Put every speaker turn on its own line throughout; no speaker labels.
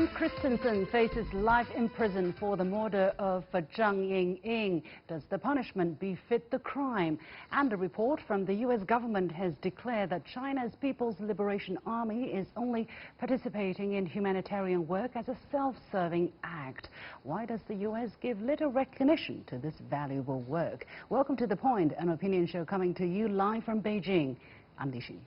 Brendt Christensen faces life in prison for the murder of Zhang Yingying. Does the punishment befit the crime? And a report from the U.S. government has declared that China's People's Liberation Army is only participating in humanitarian work as a self-serving act. Why does the U.S. give little recognition to this valuable work? Welcome to The Point, an opinion show coming to you live from Beijing. I'm Li Xin.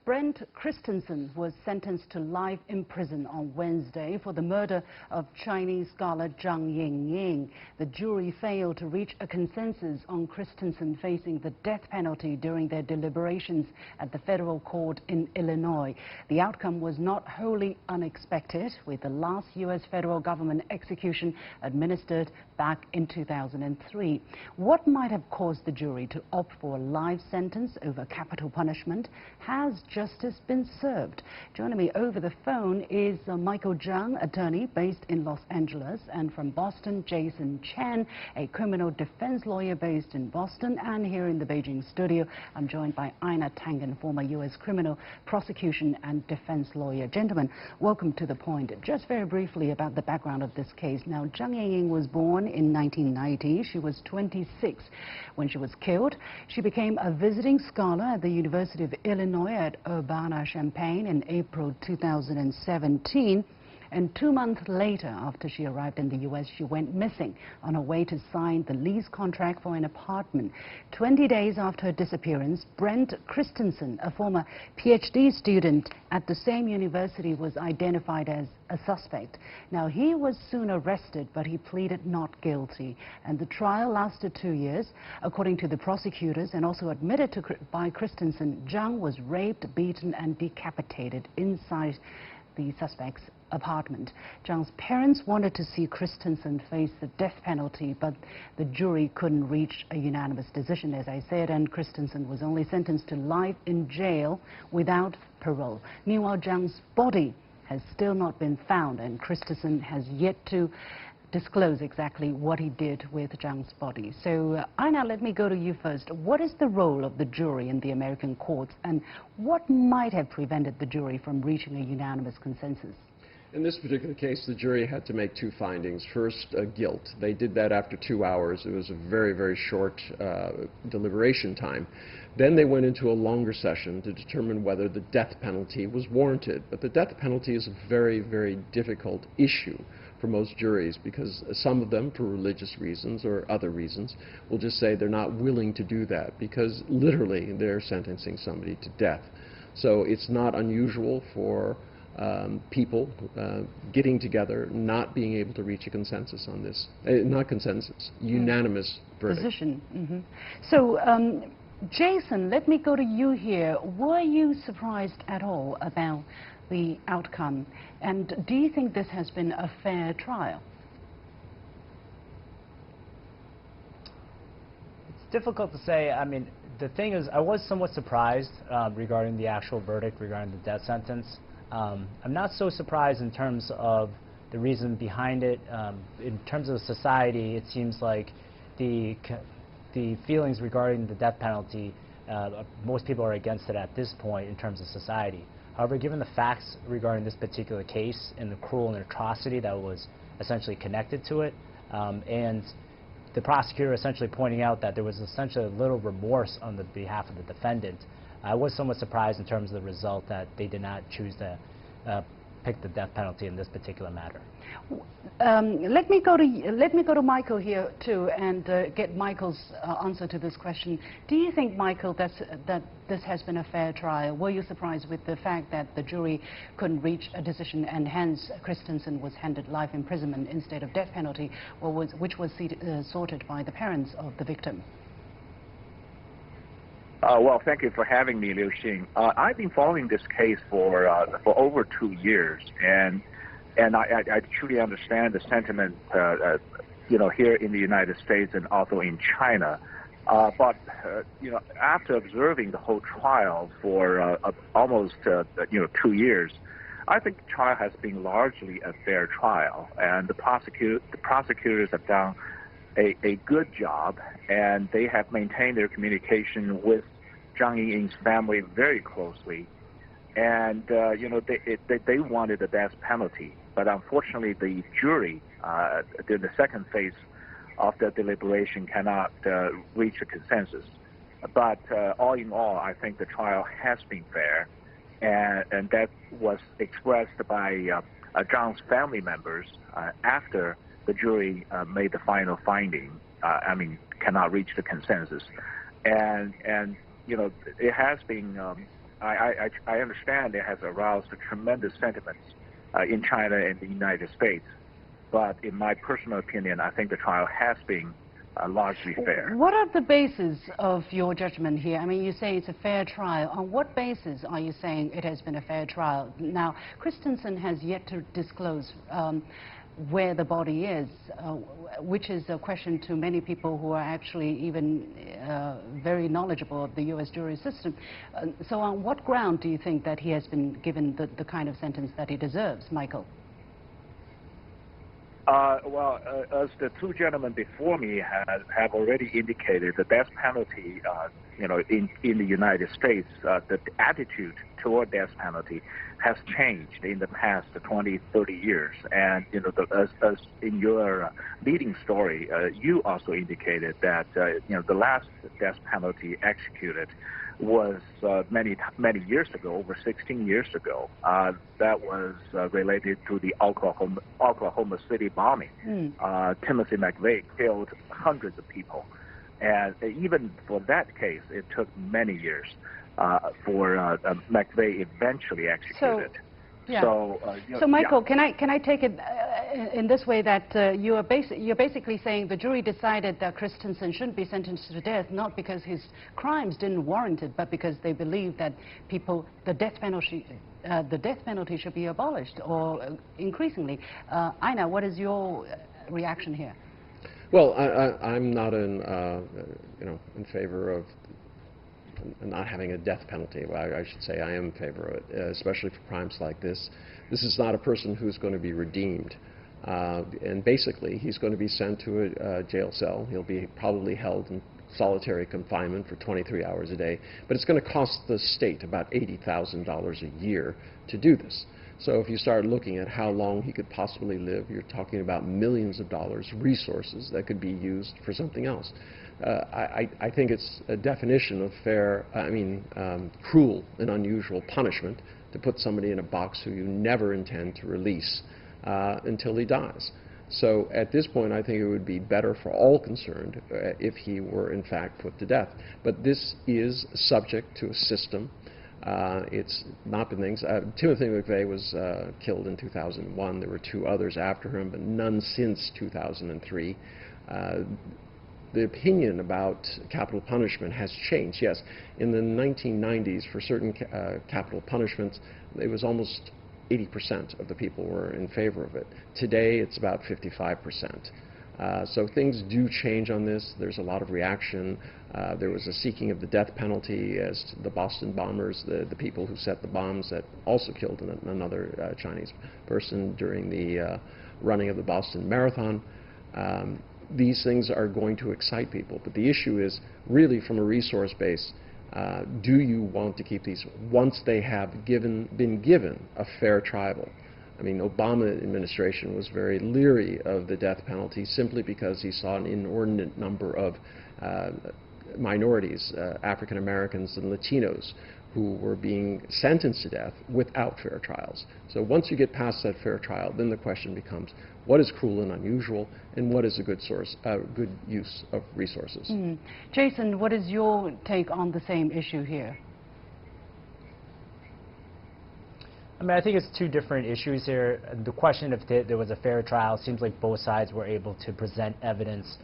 Brendt Christensen was sentenced to life in prison on Wednesday for the murder of Chinese scholar Zhang Yingying. The jury failed to reach a consensus on Christensen facing the death penalty during their deliberations at the federal court in Illinois. The outcome was not wholly unexpected, with the last U.S. federal government execution administered back in 2003. What might have caused the jury to opt for a life sentence over capital punishment? Has justice been served? Joining me over the phone is Michael Zhang, attorney based in Los Angeles, and from Boston, Jason Chen, a criminal defense lawyer based in Boston. And here in the Beijing studio, I'm joined by Einar Tangen, former U.S. criminal prosecution and defense lawyer. Gentlemen, welcome to The Point. Just very briefly about the background of this case. Now, Zhang Yingying was born in 1990. She was 26 when she was killed. She became a visiting scholar at the University of Illinois at Urbana-Champaign in April 2017. And 2 months later, after she arrived in the U.S., she went missing on her way to sign the lease contract for an apartment. 20 days after her disappearance, Brendt Christensen, a former PhD student at the same university, was identified as a suspect. Now, he was soon arrested, but he pleaded not guilty. And the trial lasted 2 years. According to the prosecutors, and also admitted to by Christensen, Zhang was raped, beaten, and decapitated inside the suspect's apartment. Zhang's parents wanted to see Christensen face the death penalty, but the jury couldn't reach a unanimous decision, as I said, and Christensen was only sentenced to life in jail without parole. Meanwhile, Zhang's body has still not been found, and Christensen has yet to disclose exactly what he did with Zhang's body. So, Einar, let me go to you first. What is the role of the jury in the American courts, and what might have prevented the jury from reaching a unanimous consensus?
In this particular case, the jury had to make two findings. First, guilt. They did that after 2 hours. It was a very, very short deliberation time. Then they went into a longer session to determine whether the death penalty was warranted. But the death penalty is a very, very difficult issue for most juries, because some of them, for religious reasons or other reasons, will just say they're not willing to do that because literally they're sentencing somebody to death. So it's not unusual for people getting together, not being able to reach a consensus on this. Not consensus, unanimous verdict.
Position. So, Jason, let me go to you here. Were you surprised at all about the outcome? And do you think this has been a fair trial?
It's difficult to say. I mean, the thing is, I was somewhat surprised regarding the actual verdict regarding the death sentence. I'm not so surprised in terms of the reason behind it. In terms of society, it seems like the feelings regarding the death penalty, most people are against it at this point in terms of society. However, given the facts regarding this particular case and the cruel and atrocity that was essentially connected to it, and the prosecutor essentially pointing out that there was essentially a little remorse on the behalf of the defendant, I was somewhat surprised in terms of the result that they did not choose to pick the death penalty in this particular matter.
Let me go to Michael here too, and get Michael's answer to this question. Do you think, Michael, that this has been a fair trial? Were you surprised with the fact that the jury couldn't reach a decision, and hence Christensen was handed life imprisonment instead of death penalty, which was sorted by the parents of the victim?
Well, thank you for having me, Liu Xin. I've been following this case for over 2 years, and I truly understand the sentiment, here in the United States and also in China. But after observing the whole trial for almost 2 years, I think the trial has been largely a fair trial, and the prosecutors have done a good job, and they have maintained their communication with Zhang Yingying's family very closely, and they wanted the death penalty, but unfortunately the jury in the second phase of the deliberation cannot reach a consensus. But all in all, I think the trial has been fair, and that was expressed by Zhang's family members after the jury made the final finding. Cannot reach the consensus, and it has been. I understand it has aroused tremendous sentiments in China and the United States, but in my personal opinion, I think the trial has been largely fair.
What are the bases of your judgment here? I mean, you say it's a fair trial. On what basis are you saying it has been a fair trial? Now, Christensen has yet to disclose where the body is, which is a question to many people who are actually even very knowledgeable of the U.S. jury system. So on what ground do you think that he has been given the kind of sentence that he deserves, Michael?
As the two gentlemen before me have already indicated, the death penalty, in the United States, the attitude toward death penalty has changed in the past 20, 30 years. And, as in your leading story, you also indicated that, the last death penalty executed was many years ago, over 16 years ago. That was related to the Oklahoma City bombing. Timothy McVeigh killed hundreds of people. And even for that case, it took many years for McVeigh eventually executed.
So, Michael, can I take it in this way that you're basically saying the jury decided that Christensen shouldn't be sentenced to death not because his crimes didn't warrant it, but because they believe that the death penalty should be abolished, or increasingly. Einar, what is your reaction here?
Well, I'm not in favor of not having a death penalty. Well, I should say I am in favor of it, especially for crimes like this. This is not a person who's going to be redeemed. And basically, he's going to be sent to a jail cell. He'll be probably held in solitary confinement for 23 hours a day. But it's going to cost the state about $80,000 a year to do this. So if you start looking at how long he could possibly live, you're talking about millions of dollars, resources that could be used for something else. I think it's a definition of cruel and unusual punishment to put somebody in a box who you never intend to release until he dies. So at this point, I think it would be better for all concerned if he were in fact put to death. But this is subject to a system. It's not been things. Timothy McVeigh was killed in 2001. There were two others after him, but none since 2003. The opinion about capital punishment has changed. Yes, in the 1990s, for certain capital punishments, it was almost 80% of the people were in favor of it. Today, it's about 55%. So things do change on this. There's a lot of reaction. There was a seeking of the death penalty as to the Boston bombers, the people who set the bombs that also killed another Chinese person during the running of the Boston Marathon. These things are going to excite people. But the issue is really from a resource base, do you want to keep these once they have been given a fair trial? I mean, Obama administration was very leery of the death penalty simply because he saw an inordinate number of minorities, African Americans and Latinos, who were being sentenced to death without fair trials. So once you get past that fair trial, then the question becomes, what is cruel and unusual, and what is a good use of resources?
Jason, what is your take on the same issue here?
I mean, I think it's two different issues here. The question if there was a fair trial seems like both sides were able to present evidence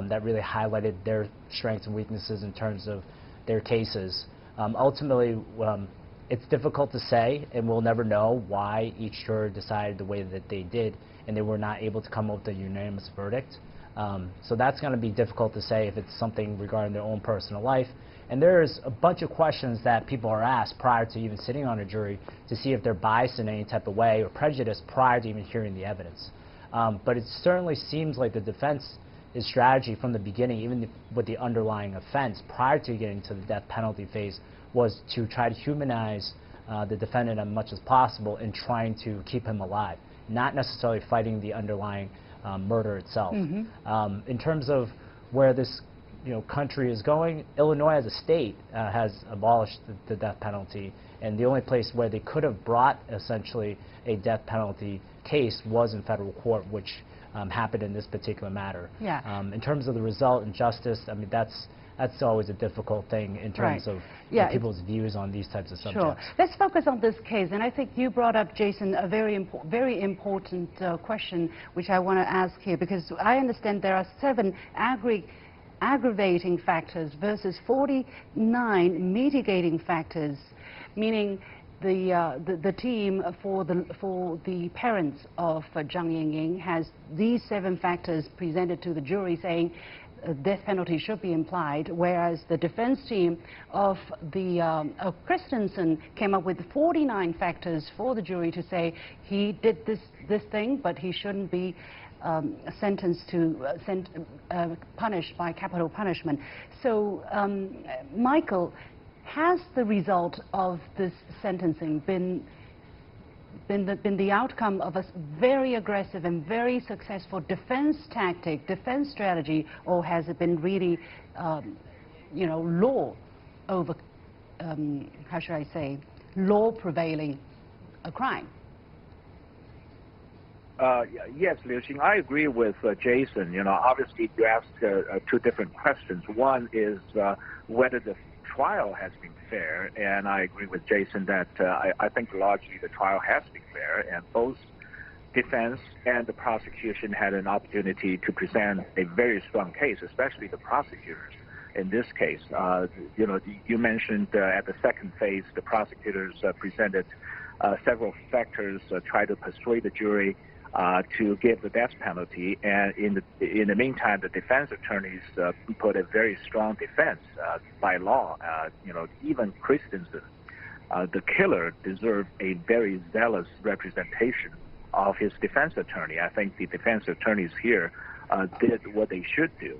that really highlighted their strengths and weaknesses in terms of their cases. Ultimately, it's difficult to say, and we'll never know why each juror decided the way that they did, and they were not able to come up with a unanimous verdict. So that's going to be difficult to say if it's something regarding their own personal life. And there's a bunch of questions that people are asked prior to even sitting on a jury to see if they're biased in any type of way or prejudiced prior to even hearing the evidence. But it certainly seems like the defense his strategy from the beginning, even with the underlying offense prior to getting to the death penalty phase, was to try to humanize the defendant as much as possible in trying to keep him alive, not necessarily fighting the underlying murder itself. In terms of where this country is going, Illinois as a state has abolished the death penalty, and the only place where they could have brought essentially a death penalty case was in federal court, which happened in this particular matter. In terms of the result and justice, I mean, that's always a difficult thing in terms of people's views on these types of subjects.
Sure. Let's focus on this case, and I think you brought up, Jason, a very important question which I want to ask here, because I understand there are 7 aggravating factors versus 49 mitigating factors, meaning the team for the parents of Zhang Yingying has these 7 factors presented to the jury, saying death penalty should be implied, whereas the defense team of Christensen came up with 49 factors for the jury to say he did this thing, but he shouldn't be sentenced to punished by capital punishment. So, Michael, has the result of this sentencing been the outcome of a very aggressive and very successful defense tactic, defense strategy, or has it been really, law over, how should I say, law prevailing a crime?
Yes, Liu Xing, I agree with Jason. Obviously you asked 2 different questions. One is whether the trial has been fair, and I agree with Jason that I think largely the trial has been fair, and both defense and the prosecution had an opportunity to present a very strong case, especially the prosecutors. In this case, you mentioned at the second phase, the prosecutors presented several factors, tried to persuade the jury to give the death penalty, and in the meantime, the defense attorneys put a very strong defense by law. Even Christensen, the killer, deserved a very zealous representation of his defense attorney. I think the defense attorneys here did what they should do.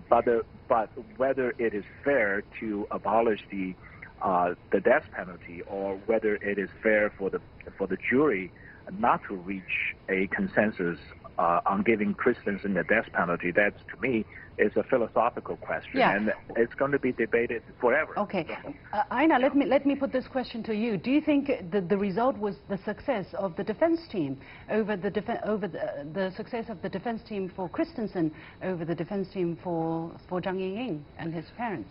But whether it is fair to abolish the death penalty, or whether it is fair for the jury not to reach a consensus on giving Christensen the death penalty, that to me is a philosophical question, and it's going to be debated forever.
Okay, Einar, let me put this question to you. Do you think the result was the success of the defense team over the success of the defense team for Christensen over the defense team for Zhang Yingying and his parents?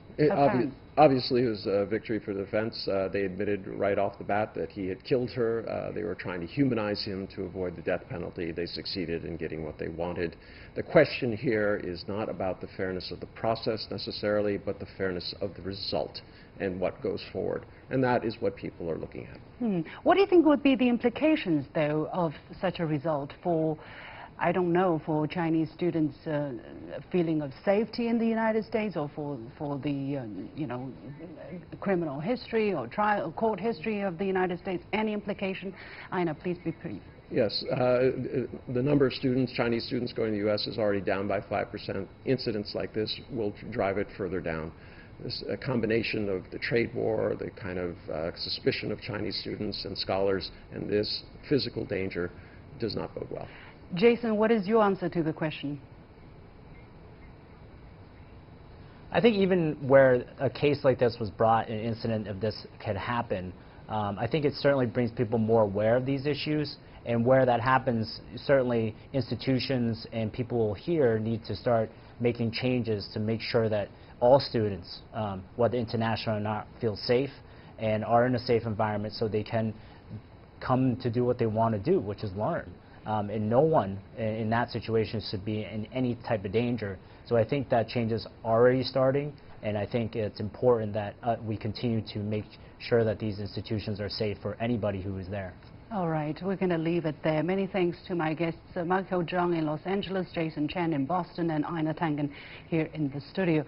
Obviously, it was a victory for the defense. They admitted right off the bat that he had killed her. They were trying to humanize him to avoid the death penalty. They succeeded in getting what they wanted. The question here is not about the fairness of the process necessarily, but the fairness of the result and what goes forward. And that is what people are looking at.
What do you think would be the implications, though, of such a result for, I don't know, for Chinese students' feeling of safety in the United States, or for the, criminal history or court history of the United States? Any implication? Einar, please be brief.
Yes, the number of students, Chinese students going to the U.S. is already down by 5%. Incidents like this will drive it further down. This combination of the trade war, the kind of suspicion of Chinese students and scholars, and this physical danger does not bode well.
Jason, what is your answer to the question?
I think even where a case like this was brought, an incident of this could happen, I think it certainly brings people more aware of these issues. And where that happens, certainly institutions and people here need to start making changes to make sure that all students, whether international or not, feel safe and are in a safe environment so they can come to do what they want to do, which is learn. And no one in that situation should be in any type of danger. So I think that change is already starting, and I think it's important that we continue to make sure that these institutions are safe for anybody who is there.
All right, we're going to leave it there. Many thanks to my guests, Michael Zhang in Los Angeles, Jason Chen in Boston, and Einar Tangen here in the studio.